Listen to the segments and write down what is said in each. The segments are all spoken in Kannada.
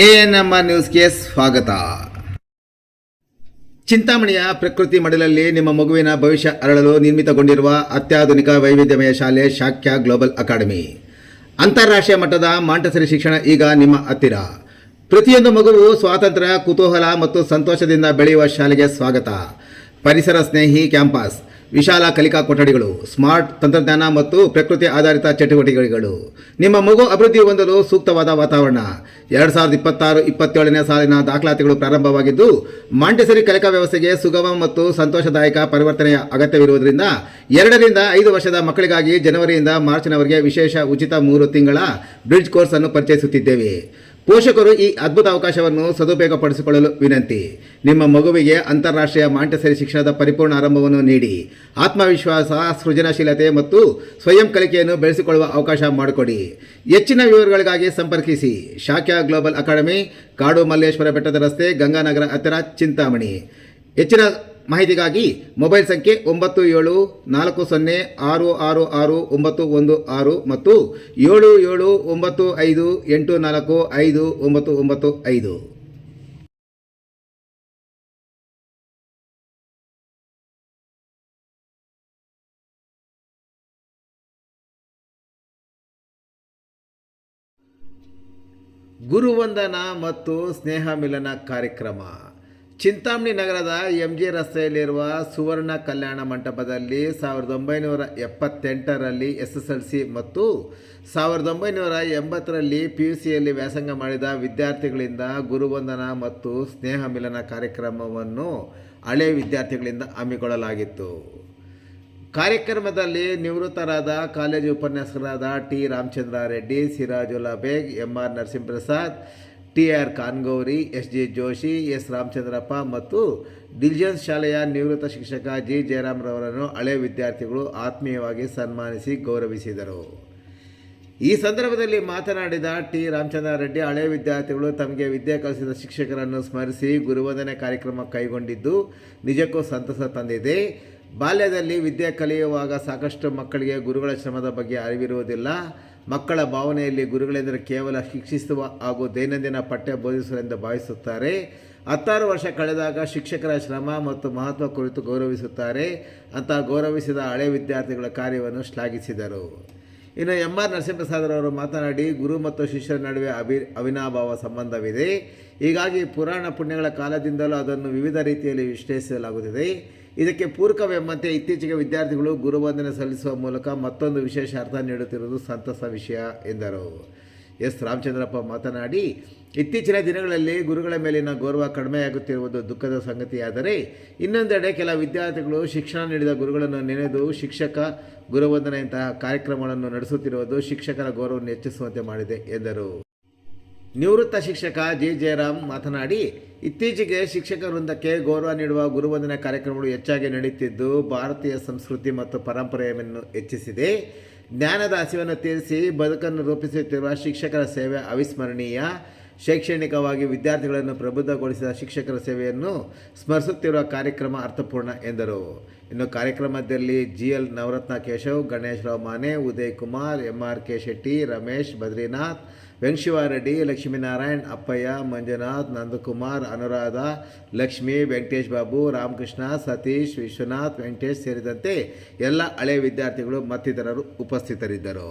ಎಎನ್ಎಂಆರ್ ನ್ಯೂಸ್ಗೆ ಸ್ವಾಗತ. ಚಿಂತಾಮಣಿಯ ಪ್ರಕೃತಿ ಮಡಲಲ್ಲಿ ನಿಮ್ಮ ಮಗುವಿನ ಭವಿಷ್ಯ ಅರಳಲು ನಿರ್ಮಿತಗೊಂಡಿರುವ ಅತ್ಯಾಧುನಿಕ ವೈವಿಧ್ಯಮಯ ಶಾಲೆ ಶಾಕ್ಯ ಗ್ಲೋಬಲ್ ಅಕಾಡೆಮಿ. ಅಂತಾರಾಷ್ಟ್ರೀಯ ಮಟ್ಟದ ಮಾಂಟೆಸರಿ ಶಿಕ್ಷಣ ಈಗ ನಿಮ್ಮ ಹತ್ತಿರ. ಪ್ರತಿಯೊಂದು ಮಗುವು ಸ್ವಾತಂತ್ರ್ಯ, ಕುತೂಹಲ ಮತ್ತು ಸಂತೋಷದಿಂದ ಬೆಳೆಯುವ ಶಾಲೆಗೆ ಸ್ವಾಗತ. ಪರಿಸರ ಸ್ನೇಹಿ ಕ್ಯಾಂಪಸ್, ವಿಶಾಲ ಕಲಿಕಾ ಕೊಠಡಿಗಳು, ಸ್ಮಾರ್ಟ್ ತಂತ್ರಜ್ಞಾನ ಮತ್ತು ಪ್ರಕೃತಿ ಆಧಾರಿತ ಚಟುವಟಿಕೆಗಳು. ನಿಮ್ಮ ಮಗು ಅಭಿವೃದ್ಧಿ ಹೊಂದಲು ಸೂಕ್ತವಾದ ವಾತಾವರಣ. 2026-27ನೇ ಸಾಲಿನ ದಾಖಲಾತಿಗಳು ಪ್ರಾರಂಭವಾಗಿದ್ದು, ಮಾಂಟೆಸರಿ ಕಲಿಕಾ ವ್ಯವಸ್ಥೆಗೆ ಸುಗಮ ಮತ್ತು ಸಂತೋಷದಾಯಕ ಪರಿವರ್ತನೆಯ ಅಗತ್ಯವಿರುವುದರಿಂದ 2 ರಿಂದ 5 ವರ್ಷದ ಮಕ್ಕಳಿಗಾಗಿ ಜನವರಿಯಿಂದ ಮಾರ್ಚ್ನವರೆಗೆ ವಿಶೇಷ ಉಚಿತ 3 ತಿಂಗಳ ಬ್ರಿಡ್ಜ್ ಕೋರ್ಸ್ ಅನ್ನು ಪರಿಚಯಿಸುತ್ತಿದ್ದೇವೆ. ಪೋಷಕರು ಈ ಅದ್ಭುತ ಅವಕಾಶವನ್ನು ಸದುಪಯೋಗಪಡಿಸಿಕೊಳ್ಳಲು ವಿನಂತಿ. ನಿಮ್ಮ ಮಗುವಿಗೆ ಅಂತಾರಾಷ್ಟ್ರೀಯ ಮಾಂಟೆಸರಿ ಶಿಕ್ಷಣದ ಪರಿಪೂರ್ಣ ಆರಂಭವನ್ನು ನೀಡಿ ಆತ್ಮವಿಶ್ವಾಸ, ಸೃಜನಶೀಲತೆ ಮತ್ತು ಸ್ವಯಂ ಕಲಿಕೆಯನ್ನು ಬೆಳೆಸಿಕೊಳ್ಳುವ ಅವಕಾಶ ಮಾಡಿಕೊಡಿ. ಹೆಚ್ಚಿನ ವಿವರಗಳಿಗಾಗಿ ಸಂಪರ್ಕಿಸಿ ಶಾಕ್ಯ ಗ್ಲೋಬಲ್ ಅಕಾಡೆಮಿ, ಕಾಡು ಮಲ್ಲೇಶ್ವರ ಬೆಟ್ಟದ ರಸ್ತೆ, ಗಂಗಾನಗರ ಹತ್ತಿರ, ಚಿಂತಾಮಣಿ. ಹೆಚ್ಚಿನ ಮಾಹಿತಿಗಾಗಿ ಮೊಬೈಲ್ ಸಂಖ್ಯೆ 9740666916 ಮತ್ತು 7795845995. ಗುರುವಂದನಾ ಮತ್ತು ಸ್ನೇಹ ಮಿಲನ ಕಾರ್ಯಕ್ರಮ ಚಿಂತಾಮಣಿ ನಗರದ MG ರಸ್ತೆಯಲ್ಲಿರುವ ಸುವರ್ಣ ಕಲ್ಯಾಣ ಮಂಟಪದಲ್ಲಿ 1978ರಲ್ಲಿ SSLC ಮತ್ತು 1980ರಲ್ಲಿ PUCಯಲ್ಲಿ ವ್ಯಾಸಂಗ ಮಾಡಿದ ವಿದ್ಯಾರ್ಥಿಗಳಿಂದ ಗುರುವಂದನಾ ಮತ್ತು ಸ್ನೇಹ ಮಿಲನ ಕಾರ್ಯಕ್ರಮವನ್ನು ಹಳೆ ವಿದ್ಯಾರ್ಥಿಗಳಿಂದ ಹಮ್ಮಿಕೊಳ್ಳಲಾಗಿತ್ತು. ಕಾರ್ಯಕ್ರಮದಲ್ಲಿ ನಿವೃತ್ತರಾದ ಕಾಲೇಜು ಉಪನ್ಯಾಸಕರಾದ ಟಿ ರಾಮಚಂದ್ರ ರೆಡ್ಡಿ, ಸಿರಾಜುಲ್ಲಾ ಬೇಗ್, MR ನರಸಿಂಹಪ್ರಸಾದ್, TR ಕಾನ್ಗೌರಿ, SG Joshi, S Ramachandrappa ಮತ್ತು ಡಿಲಿಜೆನ್ಸ್ ಶಾಲೆಯ ನಿವೃತ್ತ ಶಿಕ್ಷಕ G ಜಯರಾಮ್ರವರನ್ನು ಹಳೆ ವಿದ್ಯಾರ್ಥಿಗಳು ಆತ್ಮೀಯವಾಗಿ ಸನ್ಮಾನಿಸಿ ಗೌರವಿಸಿದರು. ಈ ಸಂದರ್ಭದಲ್ಲಿ ಮಾತನಾಡಿದ ಟಿ ರಾಮಚಂದ್ರ ರೆಡ್ಡಿ, ಹಳೆ ವಿದ್ಯಾರ್ಥಿಗಳು ತಮಗೆ ವಿದ್ಯೆ ಕಲಿಸಿದ ಶಿಕ್ಷಕರನ್ನು ಸ್ಮರಿಸಿ ಗುರುವಂದನೆ ಕಾರ್ಯಕ್ರಮ ಕೈಗೊಂಡಿದ್ದು ನಿಜಕ್ಕೂ ಸಂತಸ ತಂದಿದೆ. ಬಾಲ್ಯದಲ್ಲಿ ವಿದ್ಯೆ ಕಲಿಯುವಾಗ ಸಾಕಷ್ಟು ಮಕ್ಕಳಿಗೆ ಗುರುಗಳ ಶ್ರಮದ ಬಗ್ಗೆ ಅರಿವಿರುವುದಿಲ್ಲ. ಮಕ್ಕಳ ಭಾವನೆಯಲ್ಲಿ ಗುರುಗಳೆಂದರೆ ಕೇವಲ ಶಿಕ್ಷಿಸುವ ಹಾಗೂ ದೈನಂದಿನ ಪಠ್ಯ ಬೋಧಿಸುವರೆಂದು ಭಾವಿಸುತ್ತಾರೆ. 16 ವರ್ಷ ಕಳೆದಾಗ ಶಿಕ್ಷಕರ ಶ್ರಮ ಮತ್ತು ಮಹತ್ವ ಕುರಿತು ಗೌರವಿಸುತ್ತಾರೆ ಅಂತ ಗೌರವಿಸಿದ ಹಳೆ ವಿದ್ಯಾರ್ಥಿಗಳ ಕಾರ್ಯವನ್ನು ಶ್ಲಾಘಿಸಿದರು. ಇನ್ನು MR ನರಸಿಂಹಪ್ರಸಾದ್ರವರು ಮಾತನಾಡಿ, ಗುರು ಮತ್ತು ಶಿಷ್ಯರ ನಡುವೆ ಅವಿನಾಭಾವ ಸಂಬಂಧವಿದೆ. ಹೀಗಾಗಿ ಪುರಾಣ ಪುಣ್ಯಗಳ ಕಾಲದಿಂದಲೂ ಅದನ್ನು ವಿವಿಧ ರೀತಿಯಲ್ಲಿ ವಿಶ್ಲೇಷಿಸಲಾಗುತ್ತಿದೆ. ಇದಕ್ಕೆ ಪೂರಕವೆಂಬಂತೆ ಇತ್ತೀಚೆಗೆ ವಿದ್ಯಾರ್ಥಿಗಳು ಗುರುವಂದನೆ ಸಲ್ಲಿಸುವ ಮೂಲಕ ಮತ್ತೊಂದು ವಿಶೇಷ ಅರ್ಥ ನೀಡುತ್ತಿರುವುದು ಸಂತಸ ವಿಷಯ ಎಂದರು. S ರಾಮಚಂದ್ರಪ್ಪ ಮಾತನಾಡಿ, ಇತ್ತೀಚಿನ ದಿನಗಳಲ್ಲಿ ಗುರುಗಳ ಮೇಲಿನ ಗೌರವ ಕಡಿಮೆಯಾಗುತ್ತಿರುವುದು ದುಃಖದ ಸಂಗತಿಯಾದರೆ, ಇನ್ನೊಂದೆಡೆ ಕೆಲ ವಿದ್ಯಾರ್ಥಿಗಳು ಶಿಕ್ಷಣ ನೀಡಿದ ಗುರುಗಳನ್ನು ನೆನೆದು ಶಿಕ್ಷಕ ಗುರುವಂದನೆಯಂತಹ ಕಾರ್ಯಕ್ರಮಗಳನ್ನು ನಡೆಸುತ್ತಿರುವುದು ಶಿಕ್ಷಕರ ಗೌರವವನ್ನು ಹೆಚ್ಚಿಸುವಂತೆ ಮಾಡಿದೆ ಎಂದರು. ನಿವೃತ್ತ ಶಿಕ್ಷಕ G ಜಯರಾಮ್ ಮಾತನಾಡಿ, ಇತ್ತೀಚೆಗೆ ಶಿಕ್ಷಕ ವೃಂದಕ್ಕೆ ಗೌರವ ನೀಡುವ ಗುರುವಂದನೆ ಕಾರ್ಯಕ್ರಮಗಳು ಹೆಚ್ಚಾಗಿ ನಡೆಯುತ್ತಿದ್ದು ಭಾರತೀಯ ಸಂಸ್ಕೃತಿ ಮತ್ತು ಪರಂಪರೆಯನ್ನು ಹೆಚ್ಚಿಸಿದೆ. ಜ್ಞಾನದ ಹಸಿವನ್ನು ತೀರಿಸಿ ಬದುಕನ್ನು ರೂಪಿಸುತ್ತಿರುವ ಶಿಕ್ಷಕರ ಸೇವೆ ಅವಿಸ್ಮರಣೀಯ. ಶೈಕ್ಷಣಿಕವಾಗಿ ವಿದ್ಯಾರ್ಥಿಗಳನ್ನು ಪ್ರಬುದ್ಧಗೊಳಿಸಿದ ಶಿಕ್ಷಕರ ಸೇವೆಯನ್ನು ಸ್ಮರಿಸುತ್ತಿರುವ ಕಾರ್ಯಕ್ರಮ ಅರ್ಥಪೂರ್ಣ ಎಂದರು. ಇನ್ನು ಕಾರ್ಯಕ್ರಮದಲ್ಲಿ GL ನವರತ್ನ ಕೇಶವ್, ಗಣೇಶ್ ರಾವ್ ಮಾನೆ, ಉದಯ್ ಕುಮಾರ್, MRK ಶೆಟ್ಟಿ, ರಮೇಶ್, ಬದ್ರಿನಾಥ್, ವೆಂಕಟೇಶ್ವರರೆಡ್ಡಿ, ಲಕ್ಷ್ಮೀನಾರಾಯಣ್, ಅಪ್ಪಯ್ಯ, ಮಂಜುನಾಥ್, ನಂದಕುಮಾರ್, ಅನುರಾಧ, ಲಕ್ಷ್ಮಿ, ವೆಂಕಟೇಶ್ ಬಾಬು, ರಾಮಕೃಷ್ಣ, ಸತೀಶ್, ವಿಶ್ವನಾಥ್, ವೆಂಕಟೇಶ್ ಸೇರಿದಂತೆ ಎಲ್ಲ ಹಳೆ ವಿದ್ಯಾರ್ಥಿಗಳು ಮತ್ತಿತರರು ಉಪಸ್ಥಿತರಿದ್ದರು.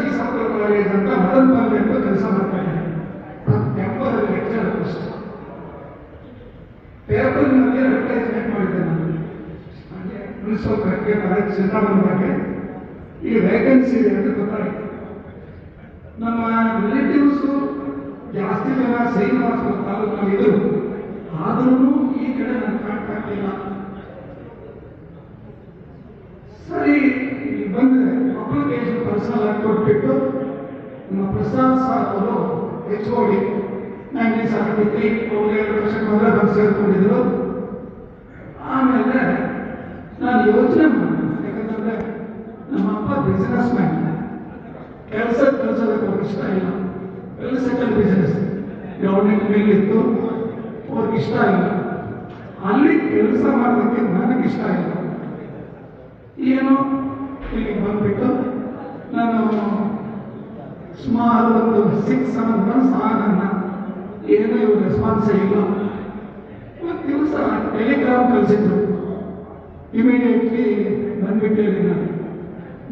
ಈ ಸಮಗ್ರ ಕಾಲೇಜ್ ಅಂತ ಮದನ್ ಪಾಲ್ಗೆ ಕೆಲಸ ಮಾಡ್ತಾ ಇದ್ದಾರೆ. ಟೆಂಪರರಿ ಲೆಕ್ಚರ್ ಅಷ್ಟೇ. ಪೇಪರ್ನಲ್ಲಿ ಅಡ್ವರ್ಟೈಸ್ಮೆಂಟ್ ಮಾಡಿದ್ದೆ ನಾನು ಪ್ರಿನ್ಸಿಪಲ್ ಕಾಲೇಜ್ ಸಿದ್ದರಾಮಯ್ಯ ಈ ವೇಕೆನ್ಸಿ ಇದೆ ಅಂತ ಗೊತ್ತಾಯಿತು. ನಮ್ಮ ರಿಲೇಟಿವ್ಸು ಜಾಸ್ತಿ ಜನ ಶ್ರೀನಿವಾಸ ತಾಲೂಕಿನಲ್ಲಿ ಇದ್ರು, ಆದ್ರೂ ಈ ಕಡೆ ನಾನು ಕಾಂಟ್ಯಾಕ್ಟ್ ಇಲ್ಲ. ಸರಿ ಬಂದ್ರೆ ಅಪ್ಲಿಕೇಶನ್ ಪರ್ಸನಲ್ ಆಗಿ ಕೊಟ್ಬಿಟ್ಟು ನಮ್ಮ ಪ್ರಸಾದ್ ಸರ್ ಅವರು HOD 1973 ಅವರು 2 ವರ್ಷಕ್ಕೆ ಮೊದಲೇ ಬಂದು ಸೇರ್ಕೊಂಡಿದ್ರು. ಆಮೇಲೆ ನಾನು ಯೋಚನೆ ಮಾಡಿದೆ, ಯಾಕಂದ್ರೆ ನಮ್ಮ ಅಪ್ಪ ಬಿಸಿನೆಸ್ ಮ್ಯಾನ್, ಕೆಲಸಕ್ಕೆ ಅವ್ರಿಗೆ ಇಷ್ಟ ಇಲ್ಲ. ವೆಲ್ ಸೆಟಲ್ ಬಿಸಿನೆಸ್ ಗವರ್ಮೆಂಟ್ ಮೇಲಿತ್ತು, ಅವ್ರಿಗೆ ಇಷ್ಟ ಇಲ್ಲ. ಅಲ್ಲಿ ಕೆಲಸ ಮಾಡೋದಕ್ಕೆ ನನಗಿಷ್ಟ ಇಲ್ಲ. ಏನು ಇಲ್ಲಿಗೆ ಬಂದ್ಬಿಟ್ಟು ನಾನು ಸುಮಾರು ಒಂದು 6-7 ಮಂತ್ಸ್ ನನ್ನ ಏನೂ ಇವ್ರ ರೆಸ್ಪಾನ್ಸೇ ಇಲ್ಲ. ಒಂದು ದಿವಸ ಟೆಲಿಗ್ರಾಮ್ ಕಳಿಸಿದ್ರು, ಇಮಿಡಿಯೇಟ್ಲಿ ಬಂದ್ಬಿಟ್ಟು ನಾನು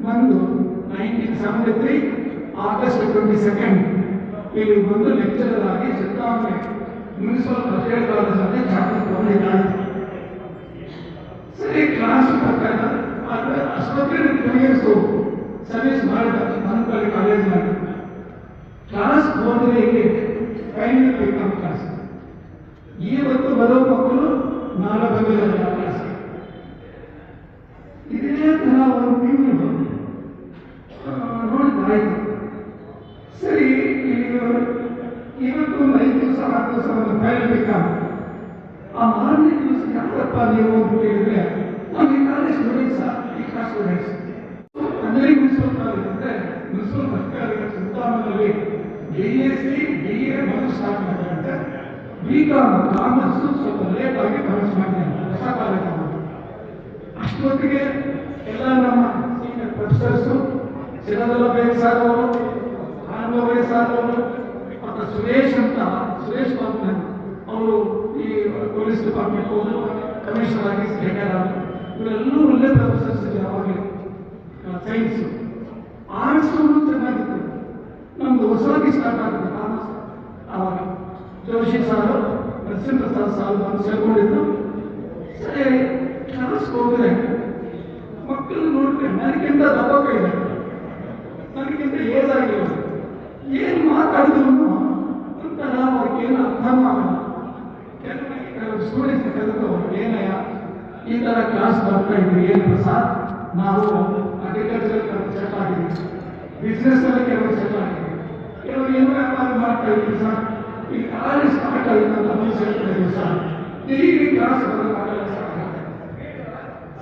ಬಂದು 1973 ಆಗಸ್ಟ್ 22 ಇಲ್ಲಿ ಬಂದು ಲೆಕ್ಚರರ್ ಆಗಿ ಸಿದ್ದರಾಮಯ್ಯ ಮುನ್ಸಿಪಲ್ ಪ್ರೊಫೆಸರ್ ಕಾಲೇಜಲ್ಲಿ ಚಾಪ್ಟರ್ ತಗೊಂಡಿದ್ದಾಯಿತು. ಸರಿ ಕ್ಲಾಸ್ ಪ್ರಕಾರ ಆಸ್ಪತ್ರೆ 2 ಇಯರ್ಸ್ ಸರ್ವಿಸ್ ಮಾಡಿದ್ದಾರೆ ಮನಪಲ್ಲಿ ಕಾಲೇಜ್ನಲ್ಲಿ. ಕ್ಲಾಸ್ ಹೋದರೆ ಇಲ್ಲಿ ಫೈನಲ್ ಪಿಕಪ್ ಕ್ಲಾಸ್. ಇವತ್ತು ಬರೋ ಮಕ್ಕಳು ನಾಳೆ ಬಂದಿದ್ದಾರೆ ಕ್ಲಾಸ್. ಇದೇ ಥರ ಒಂದು ತಿಂಗಳು ನೋಡಿದ್ದಾಯಿತು. ಸರಿ ಇವತ್ತು ಒಂದು 5 ದಿವಸ 6 ದಿವಸ ಒಂದು ಫೈನಲ್ ಪಿಕಪ್. ಆ 6ನೇ ದಿವಸ ಯಾಕಪ್ಪ ನೀವು ಅಂತ ಹೇಳಿದ್ರೆ, ನಾವು ಈ ಕಾಲೇಜ್ ಸ್ಟೂಡೆಂಟ್ಸ್, ಈ ಕ್ಲಾಸ್ ಸ್ಟೂಡೆಂಟ್ಸ್ ಅಂದರೆ ಮುನ್ಸಿಪಲ್ ಕಾಲೇಜ್ ಅಂದರೆ ಮುನ್ಸಿಪಲ್ ಸರ್ಕಾರಿ ಸಂಸ್ಥಾನದಲ್ಲಿ BSc BA ಮೊದಲು ಸ್ಟಾರ್ಟ್ ಮಾಡಿದಂತೆ, BCom ಕಾಮರ್ಸ್ ಸ್ವಲ್ಪ ಲೇಟ್ ಆಗಿ ಪ್ರವೇಶ ಮಾಡಿದ್ದಾರೆ ಹೊಸ ಕಾಲೇಜ್. ಅಷ್ಟೊತ್ತಿಗೆ ಎಲ್ಲ ನಮ್ಮ ಸೀನಿಯರ್ ಪ್ರೊಫೆಸರ್ಸು ಸಿರಾಜುಲ್ಲಾ ಬೇಗ್ ಸರ್ ಅವರು, ಕಾನ್ಗೋರಿ ಸರ್ ಅವರು, ಮತ್ತು ಸುರೇಶ್ ಬಾಬು ಅವರು ಈ ಪೊಲೀಸ್ ಡಿಪಾರ್ಟ್ಮೆಂಟ್ ಹೋದ್ರು, ಕಮಿಷನರ್ ಆಗಿ ರಿಟೈರ್ ಆದರು. ಇವರೆಲ್ಲರೂ ಒಳ್ಳೆ ಪ್ರೊಫೆಸರ್ಸ್ ಯಾವಾಗಲೂ. ಸೈನ್ಸು ಆರ್ಟ್ಸು ಚೆನ್ನಾಗಿತ್ತು. ನಮ್ದು ಹೊಸದಾಗಿ ಸ್ಟಾರ್ಟ್ ಆಗುತ್ತೆ ಕಾಮರ್ಸ್. ಆವಾಗ ಜೋಶಿ ಸಾರು, ನರಸಿಂಹಪ್ರಸಾದ್ ಸಾರು ಬಂದು ಸೇರ್ಕೊಂಡಿದ್ರು. ಸರಿ ಕ್ಲಾಸ್ ಹೋದ್ರೆ ಮಕ್ಕಳು ನೋಡಿದ್ರೆ ನನಗಿಂತ ದಬ್ಬಕ ಇದೆ, ನನಗಿಂತ ಏಜ್ ಆಗಿಲ್ಲ. ಏನು ಮಾತಾಡಿದ್ರು ಒಂಥರ ಅವ್ರಿಗೇನು ಅರ್ಥನೂ ಆಗಲ್ಲ. ಕೆಲವು ಸ್ಟೂಡೆಂಟ್ಸ್ ಕರೆದು ಏನಯ್ಯ ಈ ಥರ ಕ್ಲಾಸ್ ಬರ್ತಾ ಇದ್ವಿ, ಏನು ಪ್ರಸಾದ್ ನಾವು ಅಗ್ರಿಕಲ್ಚರ್ ಕೆಲವು ಸೆಟ್ ಆಗಿದ್ದೀವಿ, ಬಿಸ್ನೆಸ್ನಲ್ಲಿ ಕೆಲವು ಸೆಟ್ ಆಗಿದ್ದೀವಿ, ಕೆಲವರು ಏನು ವ್ಯಾಪಾರ ಮಾಡ್ತಾ ಇದ್ದೀವಿ ಸರ್. ಈ ಕಾಲೇಜ್ ಸ್ಟಾರ್ಟ್ ಆಗಿದೆ ಅಂತ ನಾವು ಸೇರ್ತಾ ಇದ್ದೀವಿ ಸರ್. ಈ ಕ್ಲಾಸ್ ಬರೋಕ್ಕಾಗಲ್ಲ ಸರ್.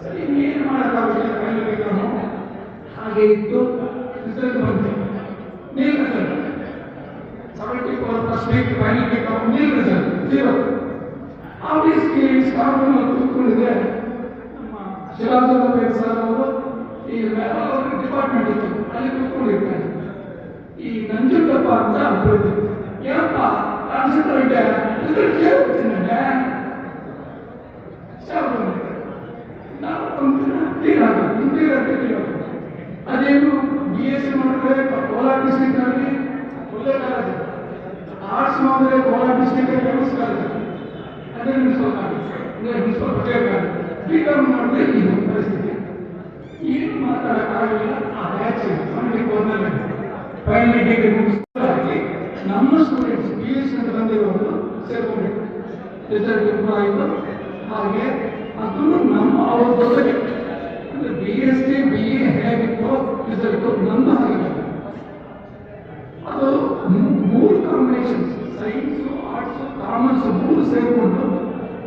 ಸರಿ ಏನು ಮಾಡೋಕ್ಕಾಗಲ್ಲ, ಕೈಲೇಬೇಕಾನು ಹಾಗೆ ಇತ್ತು. ರಿಸಲ್ಟ್ ಬಂತು, ನೀಲ್ ರಿಸಲ್ಟ್ 74% ಫೈನಲ್ ಬೇಕಾವು, ನೀಲ್ ರಿಸಲ್ಟ್ 0. ಆಬ್ವಿಯಸ್ಲಿ ಸ್ಟಾಫನ್ನು ಕೂತ್ಕೊಂಡಿದೆ ನಮ್ಮ ಸಿರಾಜುಲ್ಲಾ ಬೇಗ್ ಸರ್ ಅವರು. ಈ ಡಿಪಾರ್ಟ್ಮೆಂಟ್ ಇತ್ತು, ಅಲ್ಲಿ ಕೂತ್ಕೊಂಡಿರ್ತಾರೆ. ಈ ನಂಜುಂಡಪ್ಪ ಅಂತ ಅಭಿವೃದ್ಧಿ, ಏನಪ್ಪ ಕಾನ್ಸೆಪ್ಟ್ ಇದೆ ರಿಸಲ್ಟ್ ಕೇಳ್ತೀನಿ ಅದೇನು BSc ಮಾಡಿದ್ರೆ ಕೋಲಾರ ಡಿಸ್ಟ್ರಿಕ್ಟ್ನಲ್ಲಿ ಒಳ್ಳೆ ಕಾಲೇಜ್, ಆರ್ಟ್ಸ್ ಮಾಡಿದ್ರೆ ಕೋಲಾರ ಡಿಸ್ಟ್ರಿಕ್ಟ್ ಫೇಮಸ್ ಕಾಲೇಜ್, ಅದೇ municipal college, municipal professor college. BCom ಮಾಡಿದ್ರೆ ಇದು ಪರಿಸ್ಥಿತಿ. ಏನು ಮಾತಾಡೋಕ್ಕಾಗಲಿಲ್ಲ. ಆ ಬ್ಯಾಚ್ 74ನಲ್ಲಿ ಫೈನಲ್ ಡಿಗ್ರಿ ಮುಗಿಸಿ ನಮ್ಮ ಸ್ಟೂಡೆಂಟ್ಸ್ BSc ಅಂತ ಬಂದಿರೋರು ಸೇರ್ಕೊಂಡಿದ್ರು. ರಿಸಲ್ಟ್ ಇಂಪ್ರೂವ್ ಆಯಿತು. ಹಾಗೆ ಅದನ್ನು ನಮ್ಮ ಅವ್ರ ಜೊತೆಗೆ ಅಂದರೆ BSc BA ಹೇಗಿತ್ತು ರಿಸಲ್ಟು ನಮ್ಮ ಹಾಗೆ. ಅದು 3 ಕಾಂಬಿನೇಷನ್ಸ್, ಸೈನ್ಸು ಆರ್ಟ್ಸು ಕಾಮರ್ಸು 3 ಸೇರಿಕೊಂಡು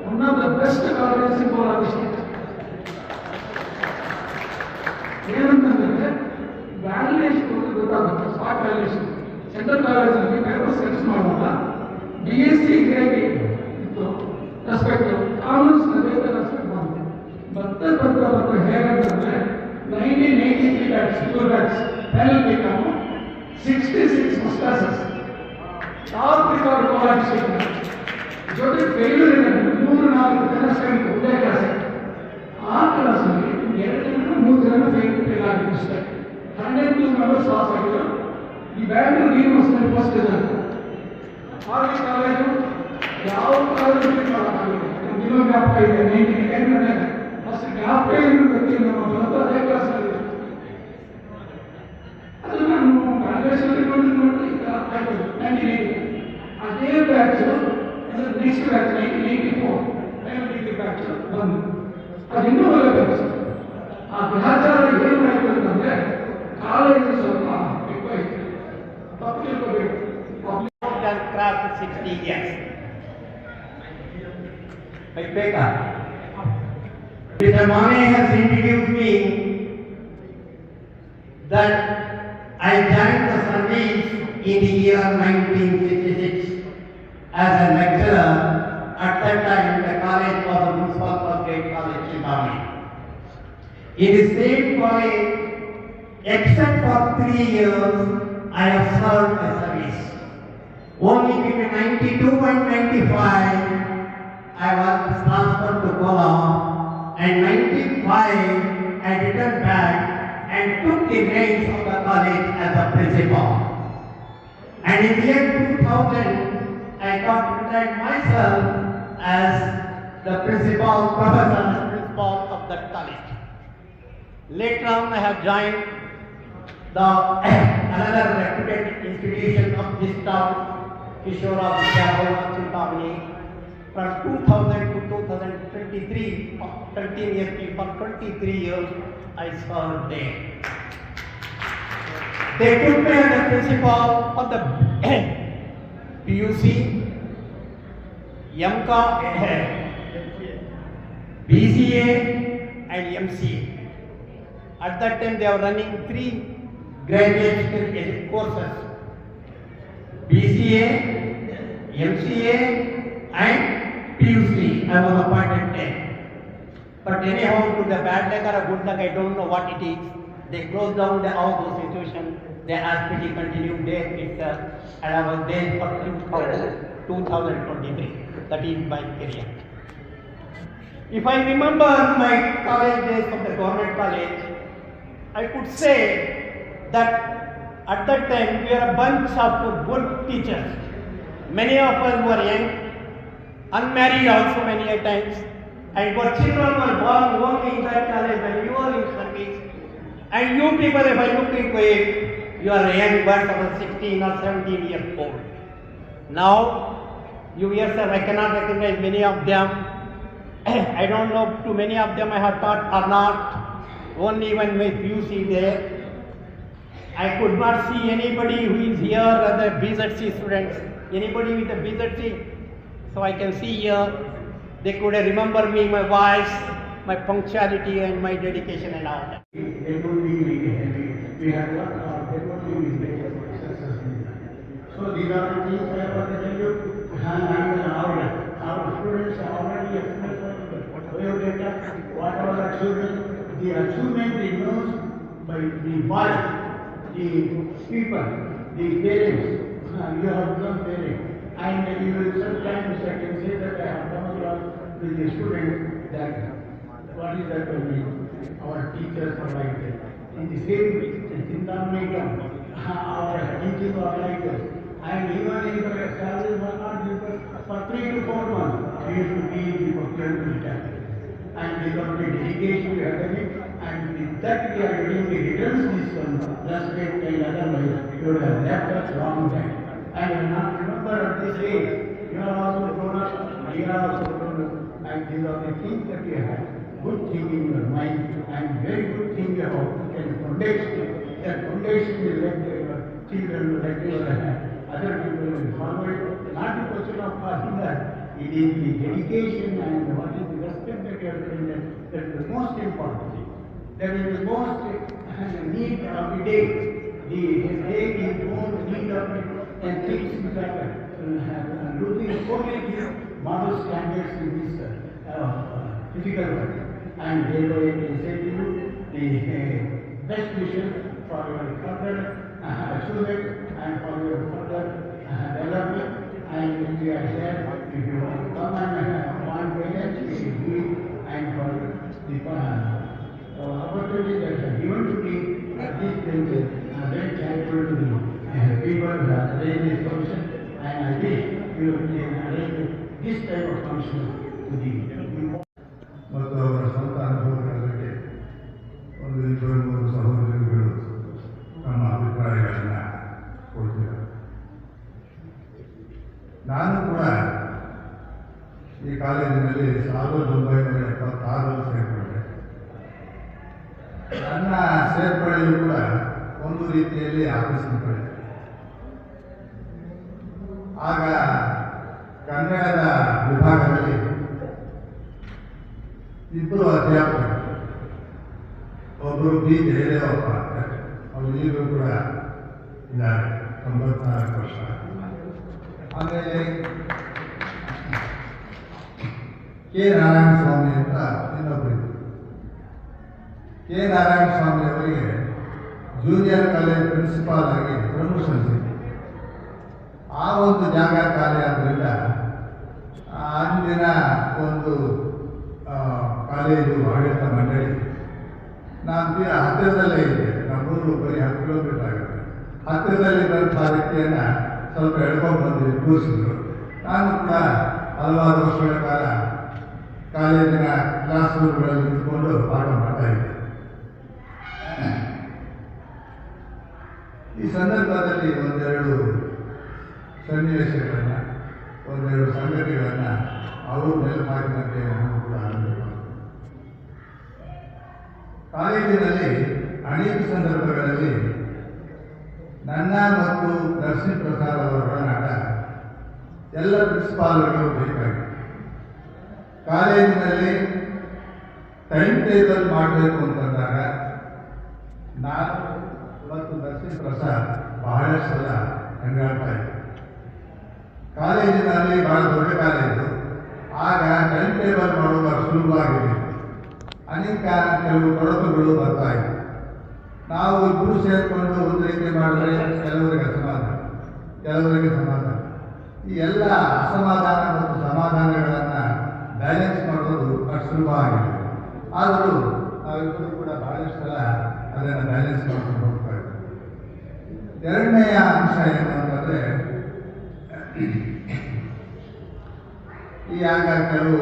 one of the best colleges in Kolar district. ಏನಂತಂದ್ರೆ ವ್ಯಾಲ್ಯೂಯೇಷನ್ ಗೊತ್ತಾಗುತ್ತೆ, ಸ್ಪಾಟ್ ವ್ಯಾಲ್ಯೂಯೇಷನ್. ಸೆಂಟ್ರಲ್ ಕಾಲೇಜಲ್ಲಿ ಪೇಪರ್ ಸೆಲೆಕ್ಟ್ ಮಾಡುವಾಗ BSc ಹೇಗೆ ಇತ್ತು ರೆಸ್ಪೆಕ್ಟ್, ಕಾಮರ್ಸ್ನಲ್ಲಿ ರೆಸ್ಪೆಕ್ಟ್ ಮಾಡಿದೆ. ಬರ್ತಾ ಹೇಗಂತಂದ್ರೆ 1983 ಬ್ಯಾಚ್, ಪ್ಯೂರ್ ಬ್ಯಾಚ್ ಫೈನಲ್ ಬೇಕಾನು 66 ಮಸ್ಟಾಸಸ್ ಟಾಪ್ ರಿಕಾರ್ಡ್ ಕೋಲಾರ ಡಿಸ್ಟ್ರಿಕ್ಟ್. ಜೊತೆ ಬೆಂಗಳೂರಿನ 3-4 ಜನ ಸ್ಟ್ರೆಂತ್ ಒಂದೇ ಕ್ಲಾಸ್. ಆ ಕ್ಲಾಸಲ್ಲಿ 2-3 ಜನ ಫೇಲ್ ಆಗಿತ್ತು ಅಷ್ಟೇ. 100 to ಮೆಂಬರ್ಸ್ ಪಾಸ್ ಆಗಿದ್ರು. ಈ ಬ್ಯಾಂಗ್ಳೂರ್ ಯೂನಿವರ್ಸಿಟಿ ಫಸ್ಟ್ ಇದ್ದಾರೆ. ಆರ್ಮಿ ಕಾಲೇಜು ಯಾವ ಕಾಲೇಜು ಇನ್ನೂ ಜ್ಞಾಪಕ ಇದೆ. 1910 ಫಸ್ಟ್ ಜ್ಞಾಪಕ ಇರೋ ವ್ಯಕ್ತಿ ನಮ್ಮ ಬಂದು ಅದೇ ಕ್ಲಾಸಲ್ಲಿ ಅದು ನಾನು ಕಾಂಗ್ರೆಸ್ನಲ್ಲಿ ನೋಡಿ 1980 ಅದೇ ಬ್ಯಾಚ್ ನೆಕ್ಸ್ಟ್ ಬ್ಯಾಚ್ 1984 ಬ್ಯಾಚ್ ಬಂದು ಅದು ಇನ್ನೂ ಒಳ್ಳೆ ಬ್ಯಾಚ್. ಆ ಗ್ರಹಚಾರ ಏನಾಯಿತು ಅಂತಂದ್ರೆ ಕಾಲೇಜು ಸ್ವಲ್ಪ ఎక్కువೈತು. ತಪ್ಪಿರ್ಕೋಬೇಕು. Craft 60 years. Like Becca. Mr. Mane has introduced me that I joined the service in the year 1966 as a lecturer. At that time, the college was a municipal first grade college in Mane. In the same college, except for 3 years, I have served the service. Only between 92 and 95, I was transferred to Goa, and 95, I returned back and took the reins of the college as a principal. And in the year 2000, I got retired myself as the principal, professor and principal of that college. Later on, I have joined another reputed institution of this town, Kishora Vidyabhala Chintamani, from 2000 to 2023, 13 years, for 23 years, I served there. They took me as the principal for the PUC, MCA, BCA, and MCA. At that time, they were running 3 graduate courses: BCA, MCA, and PUC. I was appointed there. But anyhow, to the bad luck or a good luck, I don't know what it is. They closed down all those institutions. They asked me to continue there itself, and I was there for 2023. That is my career. If I remember my college days from the government college, I could say that at that time we were a bunch of good teachers. Many of us were young, unmarried also many a times, and our children were born only in that college when you were in service. And you people, if I look into it, you are young birds of 16 or 17 years old. Now, you yourself, I cannot recognize many of them. I don't know too many of them I have taught or not. Only when you see there, I could not see anybody who is here as a BZC students. Anybody with a BZC? So I can see here, they could remember me, my voice, my punctuality and my dedication and all that. They don't need heavy. We have worked hard. They don't need success. So these are the things I want to tell you. And our students are already expressed biodata. What are the achievement? The achievement is known by the body, the people, the parents. You have become parents. And you will sometimes I can say that I have come across with the students that what is that mean? Our teachers are like that. In the same Chintamani, our teachers are like that. And even if our salary was not given for 3 to 4 months, we used to be in the procurement department. And because of the dedication we are having, and with that we are getting the returns this one, just like otherwise, you would have left us long time. And you not remember at this age, you are also grown up, we are also grown up, and these are the things that you have. Good thing in your mind, and very good thing you have, and foundation. That foundation will let your children, will let your other people will follow it. Not a question of passing that. It is the dedication and what is the respect that you are doing that is the most important thing. That is the most need of the day. The day is most need of it, and things which are losing so many model standards in this physical world. And they will say to you the best wishes for your further achievement and for your further development. And we are here if you come and want guidance, we will do it. And for the opportunity that are given to me at this place, very thankful to the people who have arranged this function, and I wish you can arrange this type of function to the ಮತ್ತು ಅವರ ಸ್ವಂತ ಅನುಭವಗಳ ಬಗ್ಗೆ ಒಂದು ಇಬ್ಬರು ಮೂರು ಸಹೋದರಿಗಳು ತಮ್ಮ ಅಭಿಪ್ರಾಯಗಳನ್ನು ಕೊಡ್ತಿದ್ದಾರೆ. ನಾನು ಕೂಡ ಈ ಕಾಲೇಜಿನಲ್ಲಿ 1976 ಸೇರ್ಕೊಂಡೆ. ನನ್ನ ಸೇರ್ಪಡೆಯು ಕೂಡ ಒಂದು ರೀತಿಯಲ್ಲಿ ಆಕಸ್ಮಿಕ. ಆಗ ಕನ್ನಡದ ವಿಭಾಗದಲ್ಲಿ ಇಬ್ಬರು ಅಧ್ಯಾಪಕರು, ಒಬ್ಬರು ಬಿ ಜಯದೇವಪ್ಪ ಅಂತ, ಅವರು ಈಗಲೂ ಕೂಡ ಇದ್ದಾರೆ, 94 ವರ್ಷ. ಆಮೇಲೆ ಕೆ ನಾರಾಯಣ ಸ್ವಾಮಿ ಅಂತ ಇನ್ನೊಬ್ಬರು. ಕೆ ನಾರಾಯಣ ಸ್ವಾಮಿ ಅವರಿಗೆ ಜೂನಿಯರ್ ಕಾಲೇಜ್ ಪ್ರಿನ್ಸಿಪಾಲ್ ಆಗಿ ಪ್ರಮೋಷನ್ ಸಿಕ್ಕಿತು. ಆ ಒಂದು ಜಾಗ ಖಾಲಿ ಆದ್ದರಿಂದ ಅಂದಿನ ಒಂದು ಕಾಲೇಜು ಆಡಳಿತ ಮಂಡಳಿ, ನಾನು ಹತ್ತಿರದಲ್ಲೇ ಇದೆ, ನಮ್ಮೂರು ಬರೀ 10 ಕಿಲೋಮೀಟರ್ ಆಗುತ್ತೆ, ಹತ್ತಿರದಲ್ಲಿದ್ದಂಥ ವ್ಯಕ್ತಿಯನ್ನು ಸ್ವಲ್ಪ ಎಳ್ಕೊಂಡು ಬಂದು ಕೂರಿಸಿದ್ರು. ನಾನು ಕೂಡ ಹಲವಾರು ವರ್ಷಗಳ ಕಾಲ ಕಾಲೇಜಿನ ಕ್ಲಾಸ್ ರೂಮ್ಗಳಲ್ಲಿ ನಿಂತ್ಕೊಂಡು ಪಾಠ ಮಾಡ್ತಾ ಇದ್ದೆ. ಈ ಸಂದರ್ಭದಲ್ಲಿ ಒಂದೆರಡು ಸನ್ನಿವೇಶಗಳನ್ನು, ಒಂದೆರಡು ಸಂಗತಿಗಳನ್ನು ಅವರು ನೆನಪಾಗಿದಂತೆ ನಾನು ಕೂಡ ಅನುಭವ. ಕಾಲೇಜಿನಲ್ಲಿ ಅನೇಕ ಸಂದರ್ಭಗಳಲ್ಲಿ ನನ್ನ ಮತ್ತು ನರಸಿಂಹ ಪ್ರಸಾದ್ ಅವರ ಒಡನಾಟ ಎಲ್ಲ ಪ್ರಿನ್ಸಿಪಾಲ್ಗಳು ಬೇಕಾಗಿದೆ. ಕಾಲೇಜಿನಲ್ಲಿ ಟೈಮ್ ಟೇಬಲ್ ಮಾಡಬೇಕು ಅಂತಂದಾಗ ನಾನು ಮತ್ತು ನರಸಿಂಹ ಪ್ರಸಾದ್ ಬಹಳಷ್ಟು ಸಲ ಹಂಗಾಡ್ತಾ ಇದ್ದೆ. ಕಾಲೇಜಿನಲ್ಲಿ ಬಹಳ ದೊಡ್ಡ ಕಾಲೇಜು, ಆಗ ಟೈಮ್ ಟೇಬಲ್ ಮಾಡುವಾಗ ಸುಲಭವಾಗಿದೆ, ಅನೇಕ ಕೆಲವು ತೊಡಕುಗಳು ಬರ್ತಾ ಇತ್ತು. ನಾವು ಇಬ್ಬರು ಸೇರಿಕೊಂಡು ಒಂದು ರೀತಿ ಮಾಡಿದ್ರೆ ಕೆಲವರಿಗೆ ಅಸಮಾಧಾನ, ಕೆಲವರಿಗೆ ಸಮಾಧಾನ. ಈ ಎಲ್ಲ ಅಸಮಾಧಾನ ಮತ್ತು ಸಮಾಧಾನಗಳನ್ನು ಬ್ಯಾಲೆನ್ಸ್ ಮಾಡೋದು ಅಷ್ಟು ಸುಲಭ ಆಗಿದೆ. ಆದರೂ ನಾವಿಬ್ಬರು ಕೂಡ ಬಹಳಷ್ಟು ಸಲ ಅದನ್ನು ಬ್ಯಾಲೆನ್ಸ್ ಮಾಡ್ಕೊಂಡು ಹೋಗ್ತಾ ಇದ್ದೀವಿ. ಎರಡನೆಯ ಅಂಶ ಏನು ಅಂತಂದರೆ, ಈ ಆಗ ಕೆಲವು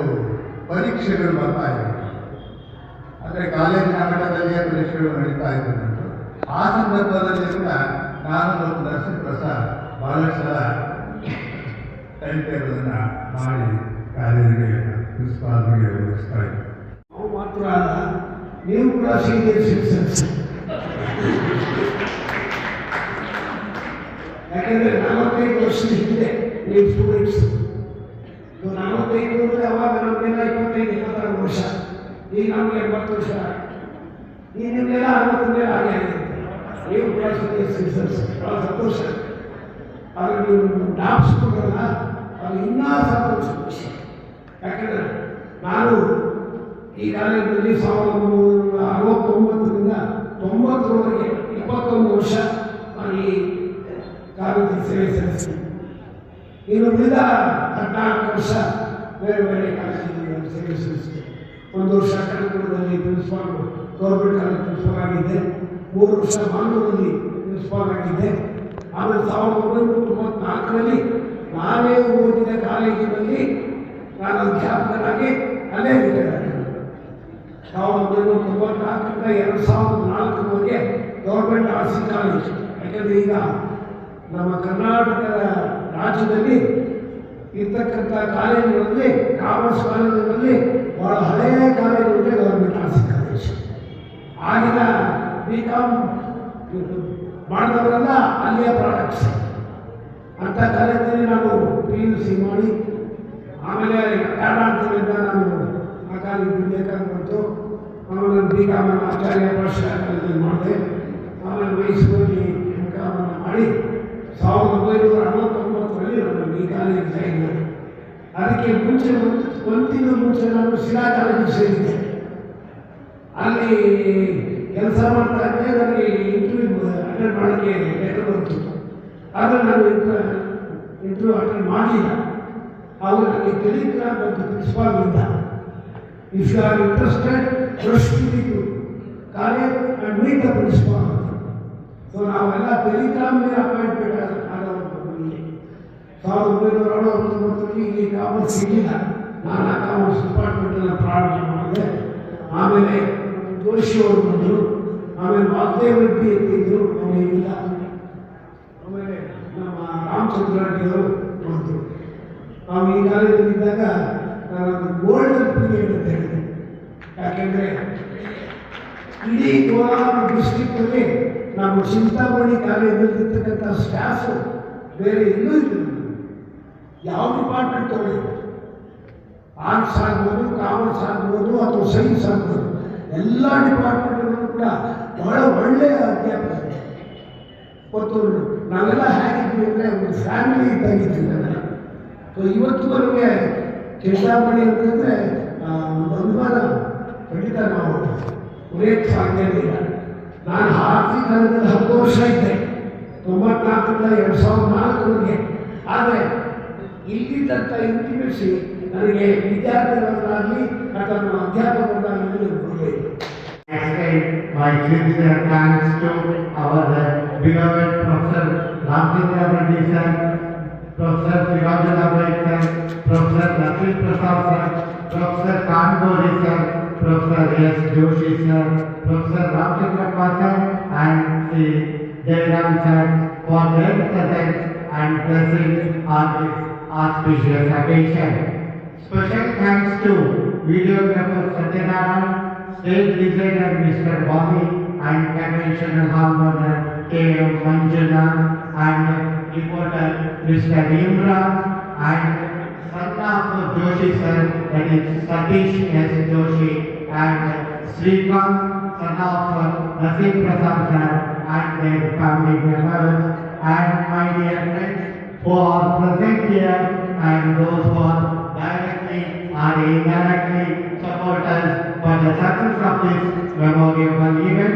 ಪರೀಕ್ಷೆಗಳು ಬರ್ತಾ ಇವೆ. ಅಂದರೆ ಕಾಲೇಜಿನ ಮಟ್ಟದಲ್ಲಿಯೇ ಪರೀಕ್ಷೆಗಳು ನಡೀತಾ ಇದ್ದಂತೆ. ಆ ಸಂದರ್ಭದಲ್ಲಿ ಕೂಡ ನಾನು ಮತ್ತು ನರಸಿಂಹ ಪ್ರಸಾದ್ ಬಹಳಷ್ಟು ಸಲ ಟೈಮ್ ಟೇಬಲನ್ನು ಮಾಡಿ ಕಾಲೇಜಿಗೆ ಪ್ರಿನ್ಸಿಪಾಲ್ಗೆ ಒದಗಿಸ್ತಾ ಇದ್ದೆ. ನಾವು ಮಾತ್ರ ಅಲ್ಲ, ನೀವು ಕೂಡ ಸೀನಿಯರ್ ಸಿಟಿಸನ್ಸ್. ಯಾಕೆಂದರೆ 45 ವರ್ಷದ ಹಿಂದೆ ನೀವು ಸ್ಟೂಡೆಂಟ್ಸ್, 45 ಅಂದರೆ ಅವಾಗ ನಮಗೆಲ್ಲ 25-26 ವರ್ಷ, ಈಗ ನಮಗೆ 80 ವರ್ಷ, ಈಗ ನಿಮಗೆಲ್ಲ 60 ಮೇಲೆ ಹಾಗೆ ಆಗಿದೆ. ನೀವು ಕೂಡ ಸೀನಿಯರ್ ಸಿಟಿಸನ್ಸ್, ಭಾಳ ಸಂತೋಷ. ಆದರೆ ನೀವು ಜ್ಞಾಪಿಸ್ಕೊಂಡ್ರಲ್ಲ, ಅದು ಇನ್ನೂ ಸಂತೋಷ ವಿಷಯ. ಯಾಕೆಂದರೆ ನಾನು ಈ ಕಾಲೇಜಿನಲ್ಲಿ 1969ರಿಂದ 90ರವರೆಗೆ 21 ವರ್ಷ ನಾನು ಈ ಕಾಲೇಜಿನ ಸೇವೆ ಸಲ್ಲಿಸ್ತೀನಿ. ಇನ್ನು ಉಳಿದ 14 ವರ್ಷ ಬೇರೆ ಬೇರೆ ಕಾಲೇಜಿನಲ್ಲಿ ಸೇವೆ ಸಲ್ಲಿಸ್ತೀನಿ. 1 ವರ್ಷ ಕನಕಪುರದಲ್ಲಿ ಪ್ರಿನ್ಸಿಪಾಲ್, ಗೌರ್ಮೆಂಟ್ ಕಾಲೇಜ್ ಪ್ರಿನ್ಸಿಪಾಲ್ ಆಗಿದ್ದೆ. 3 ವರ್ಷ ಮಂಗಳೂರಲ್ಲಿ ಪ್ರಿನ್ಸಿಪಾಲ್ ಆಗಿದ್ದೆ. ಆಮೇಲೆ 1994ರಲ್ಲಿ ನಾನೇ ಓದಿದ ಕಾಲೇಜಿನಲ್ಲಿ ನಾನು ಅಧ್ಯಾಪಕನಾಗಿ ಅಲ್ಲೇ ರಿಟೈರ್ ಆಗಿದ್ದೆ. 1994ರಿಂದ 2004ವರೆಗೆ ಗೌರ್ಮೆಂಟ್ ಆರ್ಟ್ಸ್ ಕಾಲೇಜ್. ಯಾಕಂದರೆ ಈಗ ನಮ್ಮ ಕರ್ನಾಟಕದ ರಾಜ್ಯದಲ್ಲಿ ಇರ್ತಕ್ಕಂಥ ಕಾಲೇಜುಗಳಲ್ಲಿ, ಕಾಮರ್ಸ್ ಕಾಲೇಜುಗಳಲ್ಲಿ ಭಾಳ ಹಳೆಯ ಕಾಲೇಜು ಅಂದರೆ ಗೌರ್ಮೆಂಟ್ ಆರ್ಟ್ಸ್ ಕಾಲೇಜ್. ಆಗಿನ BCom ಮಾಡಿದವರೆಲ್ಲ ಅಲ್ಲಿಯ ಪ್ರಾಡಕ್ಟ್ಸ್. ಅಂಥ ಕಾಲೇಜಿನಲ್ಲಿ ನಾನು PUC ಮಾಡಿ ಆಮೇಲೆ ಕಾರಣಾಂತರದಿಂದ ನಾನು ಆ ಕಾಲೇಜ್ ಬಿಡಬೇಕಾಗಿ ಬಂತು. ಆಮೇಲೆ BCom ಆಚಾರ್ಯ ಭಾಷಾ ಕಾಲೇಜಲ್ಲಿ ಮಾಡಿದೆ. ಆಮೇಲೆ ಮೈಸೂರಲ್ಲಿ MCom ಮಾಡಿ 1969ರಲ್ಲಿ ನಾನು ಈ ಕಾಲೇಜಿಗೆ ಸೇರಿದೆ. ಅದಕ್ಕೆ ಮುಂಚೆ ಒಂದು ತಿಂಗಳು ಮುಂಚೆ ನಾನು ಶಿಲಾ ಕಾಲೇಜಿಗೆ ಸೇರಿದ್ದೆ. ಅಲ್ಲಿ ಕೆಲಸ ಮಾಡ್ತಾ ಇದ್ದೆ. ನನಗೆ ಇಂಟರ್ವ್ಯೂ ಅಟೆಂಡ್ ಮಾಡೋಕ್ಕೆ ಲೆಟರ್ ಬಂತು. ಆದರೆ ನಾನು ಇಂಟರ್ವ್ಯೂ ಅಟೆಂಡ್ ಮಾಡಲಿಲ್ಲ. ಆವಾಗ ನನಗೆ ಟೆಲಿಗ್ರಾಮ್ ಬಂತು ಪ್ರಿನ್ಸಿಪಾಲ್ನಿಂದ, if you are interested, rush to the college and meet the principal. So ನಾವೆಲ್ಲ ಟೆಲಿಗ್ರಾಮ್ ಮೇಲೆ ಅಪಾಯಿಂಟ್ಮೆಂಟ್ ಆದವರು ನಮಗೆ 1969 ಇಲ್ಲಿ ಕಾಮರ್ಸ್ ಸಿಗಲಿಲ್ಲ. ನಾನು ಆ ಕಾಮರ್ಸ್ ಡಿಪಾರ್ಟ್ಮೆಂಟನ್ನು ಪ್ರಾರಂಭ ಮಾಡಿದೆ. ಆಮೇಲೆ ಜೋಶಿ ಅವರು ಬಂದರು, ಆಮೇಲೆ ವಾಸುದೇವ ರೆಡ್ಡಿ ಎತ್ತಿದ್ರು, ಅವನು ಇಲ್ಲ. ಆಮೇಲೆ ನಮ್ಮ ರಾಮಚಂದ್ರ ರೆಡ್ಡಿ ಅವರು ಬಂದರು. ನಾವು ಈ ಕಾಲೇಜಲ್ಲಿದ್ದಾಗ ನಾನೊಂದು ಗೋಲ್ಡನ್ ಪೀರಿಯಡ್ ಅಂತ ಹೇಳಿದೆ. ಯಾಕೆಂದರೆ ಇಡೀ ಕೋಲಾರ ಡಿಸ್ಟ್ರಿಕ್ಟಲ್ಲಿ ನಮ್ಮ ಚಿಂತಾಮಣಿ ಕಾಲೇಜಲ್ಲಿರ್ತಕ್ಕಂಥ ಸ್ಟಾಫು ಬೇರೆ ಎಲ್ಲೂ ಇರಲಿಲ್ಲ. ಯಾವ ಡಿಪಾರ್ಟ್ಮೆಂಟ್ ತಗೊಳ್ಳಿ, ಆರ್ಟ್ಸ್ ಆಗ್ಬೋದು, ಕಾಮರ್ಸ್ ಆಗ್ಬೋದು ಅಥವಾ ಸೈನ್ಸ್ ಆಗ್ಬೋದು, ಎಲ್ಲ ಡಿಪಾರ್ಟ್ಮೆಂಟ್ಗಳು ಕೂಡ ಬಹಳ ಒಳ್ಳೆಯ ಅಧ್ಯಾಪಕರು. ಮತ್ತು ನಾವೆಲ್ಲ ಹೇಗಿದ್ವಿ ಅಂದರೆ ಒಂದು ಫ್ಯಾಮಿಲಿ ಇದ್ದಾಗಿದ್ವಿ ನಾವೆಲ್ಲ. ಸೊ ಇವತ್ತುವರೆಗೆ ಚಿಂತಾಮಣಿ ಅಂತಂದರೆ ಒಂದು ಅಭಿಮಾನ ಖಂಡಿತ ನಾವು ಉಳಿಯಕ್ಕೆ ಸಾಧ್ಯನೇ ಇಲ್ಲ. ನಾನು ಆರ್ಥಿಕ ಕಾಲದಲ್ಲಿ 10 ವರ್ಷ ಇದ್ದೆ, 94ರಿಂದ 2004ವರೆಗೆ. ಆದರೆ ಇಲ್ಲಿದ್ದಂಥ ಇಂಟಿಮೆಸಿ ನನಗೆ ವಿದ್ಯಾರ್ಥಿಗಳನ್ನಾಗಲಿ ಅಥವಾ ಅಧ್ಯಾಪಕರನ್ನಾಗಲಿ ಬರಲಿಲ್ಲ. My sincere thanks to our beloved Professor Ramchandra Reddy sir, Professor Sirajula Beg sir, Professor Nasil Prasad sir, Professor Kanbori sir, Professor S. Joshi sir, Professor Ramchandra sir, and Sri Jairam sir for their presence and blessings on this auspicious occasion. Special thanks to videographer Satyanarayan, stage designer Mr. Bobby, and conventional harmoner K.M. Manjuna, and reporter Mr. Imran, and son of Joshi sir, that is Satish S. Joshi, and Srikant, son of Nasim Prasad sir, and their family members, and my dear friends who are present here and those who are directly or indirectly support us for the success of this memorable event.